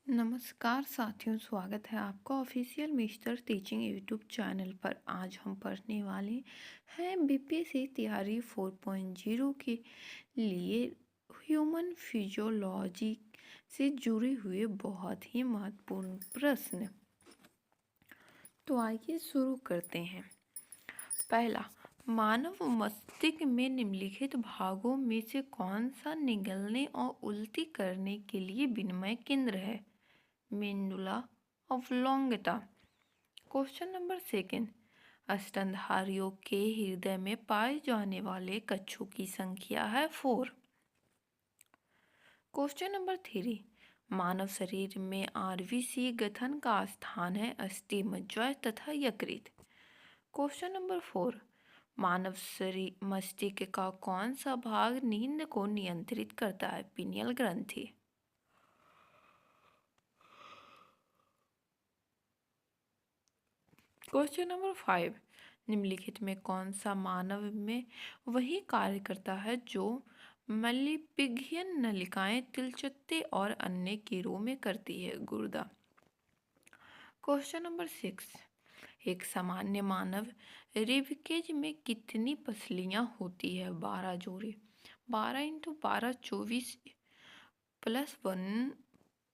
नमस्कार साथियों, स्वागत है आपका official mister teaching YouTube channel पर। आज हम पढ़ने वाले हैं बीपीएससी तैयारी 4.0 के लिए ह्यूमन फिजियोलॉजी से जुड़े हुए बहुत ही महत्वपूर्ण प्रश्न। तो आइए शुरू करते हैं। पहला, मानव मस्तिष्क में निम्नलिखित भागों में से कौन सा निगलने और उल्टी करने के लिए विनिमय केंद्र है? मेंडुला ऑब्लोंगेटा। क्वेश्चन नंबर सेकेंड, स्तनधारियों के हृदय में पाए जाने वाले कक्षों की संख्या है 4। क्वेश्चन नंबर थ्री, मानव शरीर में आरबीसी गठन का स्थान है अस्थि, मज्जा तथा यकृत। क्वेश्चन नंबर 4, मानव शरीर मस्तिष्क का कौन सा भाग नींद को नियंत्रित करता है? पीनियल ग्रंथि। क्वेश्चन नंबर 5, निम्नलिखित में कौन सा मानव में वही कार्य करता है जो मलिपिगियन नलिकाएं, तिलचट्टे और अन्य कीड़ों में करती है? गुर्दा। क्वेश्चन नंबर 6, एक सामान्य मानव रिबकेज में कितनी पसलियां होती है? 12 जोड़ी। 12 इंटू 12 24 प्लस 1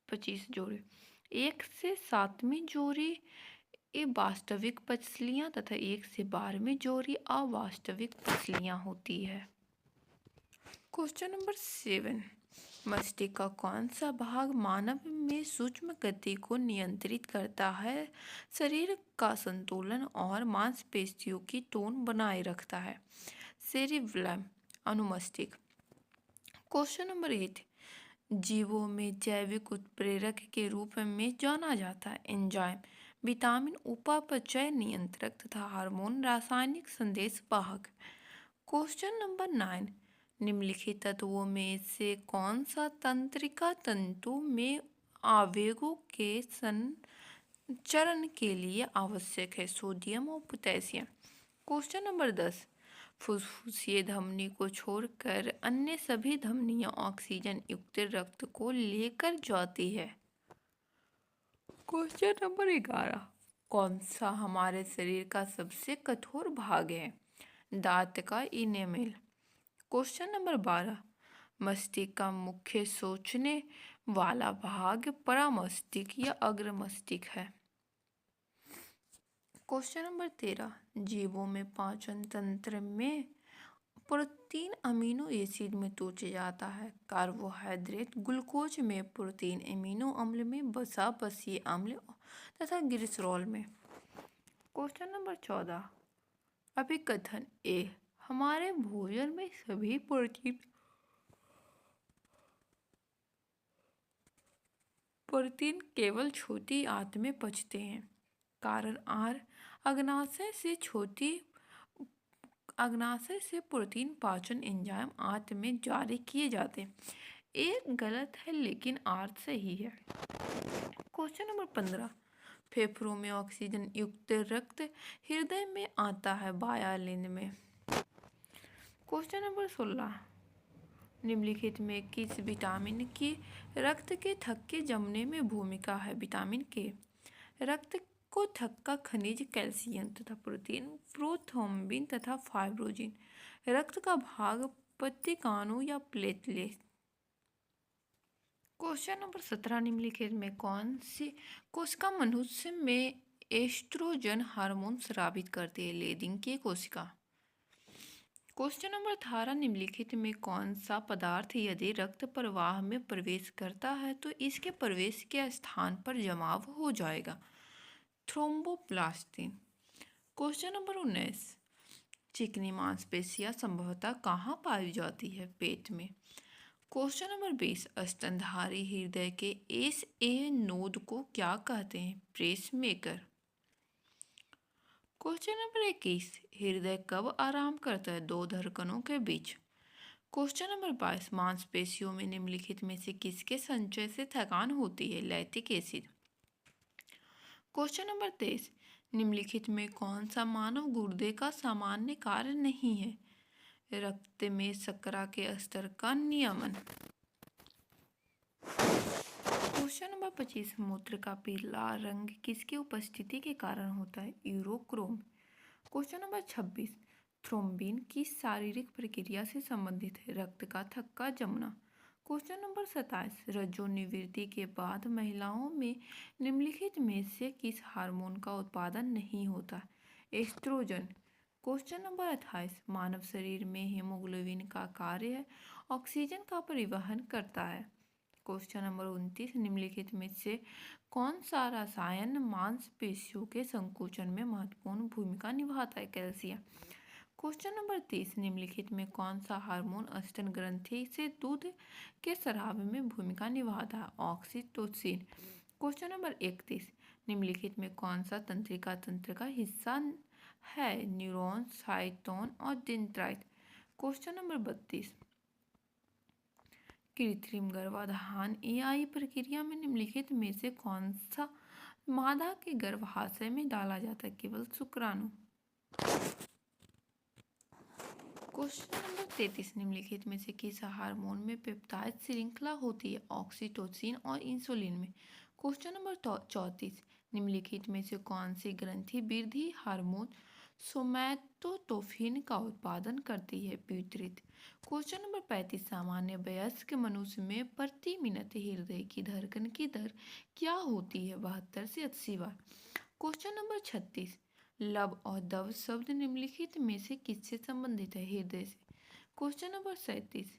25 जोड़ी। 1 से 7वीं जोड़ी ये वास्तविक पसलियां तथा 1 से 12वीं जोड़ी अवास्तविक पसलियां होती है। क्वेश्चन नंबर 7, मस्तिष्क का कौन सा भाग मानव में सूक्ष्म गति को नियंत्रित करता है, शरीर का संतुलन और मांसपेशियों की टोन बनाए रखता है? सेरिब्रम, अनुमस्तिष्क। क्वेश्चन नंबर 8, जीवों में जैविक उत्प्रेरक के रूप में जाना जाता है एंजाइम, विटामिन, उपापचय नियंत्रक तथा हार्मोन, रासायनिक संदेश वाहक। क्वेश्चन नंबर 9, निम्नलिखित तत्वों में से कौन सा तंत्रिका तंतु में आवेगों के संचरण के लिए आवश्यक है? सोडियम और पोटेशियम। क्वेश्चन नंबर 10, फुफ्फुसीय धमनी को छोड़कर अन्य सभी धमनियां ऑक्सीजन युक्त रक्त को लेकर जाती है? क्वेश्चन नंबर 11, कौन सा हमारे शरीर का सबसे कठोर भाग है? दांत का इनेमेल। क्वेश्चन नंबर 12, मस्तिष्क का मुख्य सोचने वाला भाग परामस्तिष्क या अग्रमस्तिष्क है? क्वेश्चन नंबर 13, जीवों में पाचन तंत्र में प्रोटीन अमीनो एसिड में तोड़ा जाता है, कार्बोहाइड्रेट, ग्लूकोज में, प्रोटीन अमीनो अम्ल में, वसा बसीय अम्ल तथा ग्लिसरॉल में। क्वेश्चन नंबर 14, अभिकथन ए, हमारे भोजन में सभी प्रोटीन केवल छोटी आंत में पचते हैं। कारण आर, अग्नाशय से प्रोटीन पाचन एंजाइम आंत में जारी किए जाते हैं। एक गलत है लेकिन आर सही है। क्वेश्चन नंबर 15, फेफड़ों में ऑक्सीजन युक्त रक्त हृदय में आता है बायालिन में। क्वेश्चन नंबर 16, निम्नलिखित में किस विटामिन की रक्त के थक्के जमने में भूमिका है? विटामिन के। रक्त को थक्का खनिज कैल्शियम तथा प्रोटीन, प्रोथ्रोम्बिन तथा फाइब्रोजिन। रक्त का भाग पत्तिकाणु या प्लेटलेट। क्वेश्चन नंबर 17, निम्नलिखित में कौन सी कोशिका मनुष्य में एस्ट्रोजन हार्मोन स्रावित करती है? लेदिंग की कोशिका। क्वेश्चन नंबर 18, निम्नलिखित में कौन सा पदार्थ यदि रक्त प्रवाह में प्रवेश करता है तो इसके प्रवेश के स्थान पर जमाव हो जाएगा? थ्रोम्बोप्लास्टिन। क्वेश्चन नंबर 19, चिकनी मांसपेशियां संभवतः कहाँ पाई जाती है? पेट में। क्वेश्चन नंबर 20, स्तनधारी हृदय के एस ए नोड को क्या कहते हैं? Press maker. क्वेश्चन नंबर 21, हृदय कब आराम करता है? दो धड़कनों के बीच। क्वेश्चन नंबर 22, मांसपेशियों में निम्नलिखित में से किसके संचय से थकान होती है? Lactic acid. क्वेश्चन नंबर 23, निम्नलिखित में कौन सा मानव गुर्दे का सामान्य कार्य नहीं है? रक्त में शर्करा के स्तर का नियमन। क्वेश्चन नंबर 25, मूत्र का पीला रंग किसकी उपस्थिति के कारण होता है? यूरोक्रोम। क्वेश्चन नंबर 26, थ्रोम्बिन किस शारीरिक प्रक्रिया से संबंधित है? रक्त का थक्का जमना। क्वेश्चन नंबर 27, रजोनिवृत्ति के बाद महिलाओं में निम्नलिखित में से किस हार्मोन का उत्पादन नहीं होता? एस्ट्रोजन। क्वेश्चन नंबर 28, मानव शरीर में हीमोग्लोबिन का कार्य है ऑक्सीजन का परिवहन करता है। क्वेश्चन नंबर 29, निम्नलिखित में से कौन सा रसायन मांसपेशियों के संकुचन में महत्वपूर्ण भूमिका निभाता है? कैल्शियम। क्वेश्चन नंबर 30, निम्नलिखित में कौन सा हार्मोन स्तन ग्रंथि से दूध के स्राव में भूमिका निभाता है? ऑक्सीटोसिन। क्वेश्चन नंबर 31, निम्नलिखित में कौन सा तंत्रिका तंत्र का हिस्सा है? न्यूरॉन, साइटोन और डेंड्राइट। क्वेश्चन नंबर 32, कृत्रिम गर्भाधान एआई प्रक्रिया में निम्नलिखित में से कौन सा मादा के गर्भाशय में डाला जाता है? केवल शुक्राणु। क्वेश्चन नंबर 33, निम्नलिखित में से किस हार्मोन में पेप्टाइड श्रृंखला होती है? ऑक्सीटोसिन और इंसुलिन में। क्वेश्चन नंबर 34, निम्नलिखित में से कौन सी ग्रंथि वृद्धि हार्मोन सोमैटोट्रोपिन का उत्पादन करती है? पीयूटरी। क्वेश्चन नंबर 35, सामान्य वयस्क मनुष्य में प्रति मिनट हृदय की धड़कन की दर क्या होती है? 72 से 80 बार। क्वेश्चन नंबर 36, लब और दव शब्द निम्नलिखित में से किससे संबंधित है? हृदय से। क्वेश्चन नंबर 37,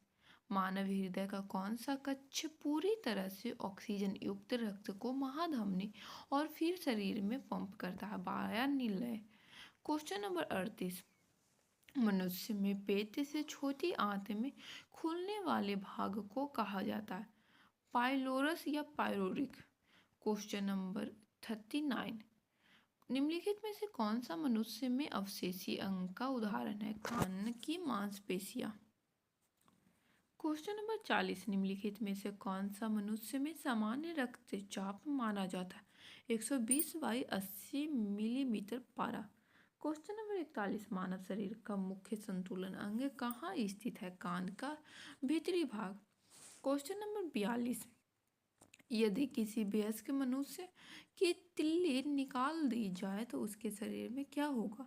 मानव हृदय का कौन सा कक्ष पूरी तरह से ऑक्सीजन युक्त रक्त को महाधमनी और फिर शरीर में पंप करता है? वायुनिलय। क्वेश्चन नंबर 38, मनुष्य में पेट से छोटी आंत में खुलने वाले भाग को कहा जाता है? पाइलोरस या पायरोरिक। क्वेश्चन नंबर 39, निम्नलिखित में से कौन सा मनुष्य में अवशेषी अंग का उदाहरण है? कान की मांसपेशियां। क्वेश्चन नंबर 40, निम्नलिखित में से कौन सा मनुष्य में सामान्य रक्तचाप माना जाता है? 120/80 मिलीमीटर पारा। क्वेश्चन नंबर 41, मानव शरीर का मुख्य संतुलन अंग कहाँ स्थित है? कान का भीतरी भाग। क्वेश्चन नंबर 42, यदि किसी वयस्क मनुष्य की तिल्ली निकाल दी जाए तो उसके शरीर में क्या होगा?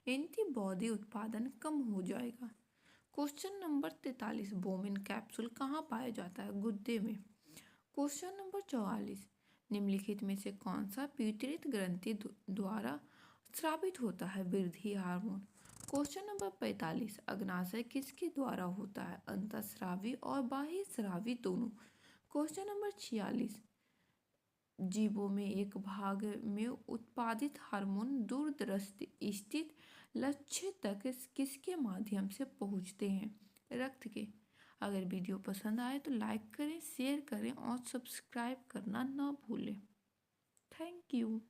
एंटीबॉडी उत्पादन कम हो जाएगा। क्वेश्चन नंबर 43, बोमिन कैप्सूल कहाँ पाया जाता है? गुर्दे में। क्वेश्चन नंबर 44, निम्नलिखित में से कौन सा पीयूटरी ग्रंथि द्वारा स्रावित होता है? वृद्धि हार्मोन। क्वेश्चन नंबर 45, अग्नाशय किसके द्वारा होता है? अंतःस्रावी और बाह्य स्रावी दोनों। क्वेश्चन नंबर 46, जीवों में एक भाग में उत्पादित हार्मोन दूरदृष्ट स्थित लक्ष्य तक किसके माध्यम से पहुंचते हैं? रक्त के। अगर वीडियो पसंद आए तो लाइक करें, शेयर करें और सब्सक्राइब करना ना भूलें। Thank you.